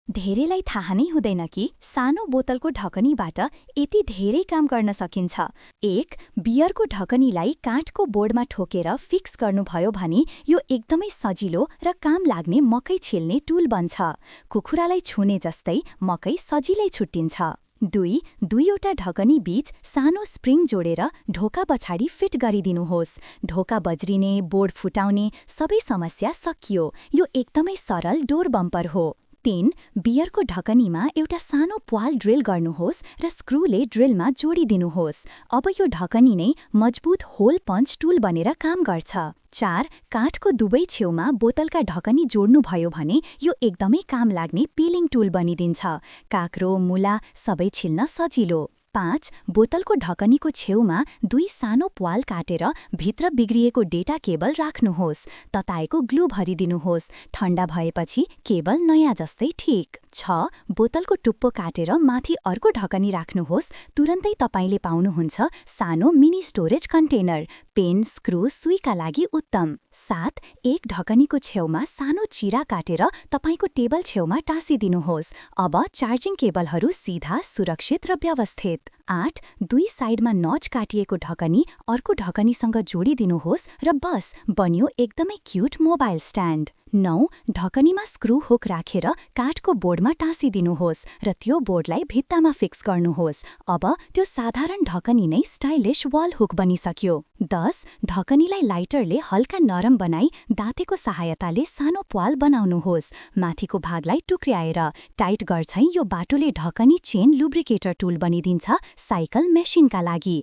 धेरैलाई थाहा नै हुँदैन कि सानो बोतलको ढकनीबाट यति धेरै काम गर्न सकिन्छ। 1. बियरको ढकनीलाई काठको बोर्डमा ठोकेर फिक्स गर्नुभयो भने यो एकदमै सजिलो र काम लाग्ने मकै छिल्ने टुल बन्छ। कुखुरालाई छुने जस्तै मकै सजिलै छुट्टिन्छ। 2. दुईवटा ढकनी बीच सानो स्प्रिङ जोडेर ढोका पछाडि फिट गरिदिनुहोस्। ढोका बज्रिने, बोर्ड फुटाउने सबै समस्या सकियो। यो एकदमै सरल डोर बम्पर हो। 3. बियरको ढकनीमा एउटा सानो प्वाल ड्रिल गर्नुहोस् र स्क्रूले ड्रिलमा जोडिदिनुहोस्। अब यो ढकनी नै मजबुत होल पञ्च टुल बनेर काम गर्छ। 4. काठको दुवै छेउमा बोतलका ढकनी जोड्नुभयो भने यो एकदमै काम लाग्ने पिलिङ टुल बनिदिन्छ। काँक्रो, मुला सबै छिल्न सजिलो। 5. बोतलको ढकनीको छेउमा 2 सानो प्वाल काटेर भित्र बिग्रिएको डेटा केबल राख्नुहोस्। तताएको ग्लु भरिदिनुहोस्। ठण्डा भएपछि केबल नयाँ जस्तै ठिक। 6. बोतलको टुप्पो काटेर माथि अर्को ढकनी राख्नुहोस्। तुरन्तै तपाईले पाउनुहुन्छ सानो mini storage container. Pen, screw, सुईका लागि उत्तम। 7. एक ढकनीको छेउमा सानो चिरा काटेर तपाईको टेबल छेउमा टाँसिदिनुहोस्। अब चार्जिङ केबलहरू सिधा, सुरक्षित र व्यवस्थित। 8. 2 साइडमा नच काटिएको ढकनी अर्को ढकनीसँग जोडिदिनुहोस् र बस बन्यो एकदमै क्युट मोबाइल स्ट्यान्ड। 9. ढकनीमा स्क्रु हुक राखेर काठको बोर्डमा टाँसिदिनुहोस् र त्यो बोर्डलाई भित्तामा फिक्स गर्नुहोस्। अब त्यो साधारण ढकनी नै स्टाइलिश वाल हुक बनिसक्यो। 10. ढकनीलाई लाइटरले हल्का नरम बनाई दाँतेको सहायताले सानो प्वाल बनाउनुहोस्। माथिको भागलाई टुक्र्याएर टाइट गर्छै यो बाटोले ढकनी चेन लुब्रिकेटर टुल बनिदिन्छ साइकल मेसिनका लागि।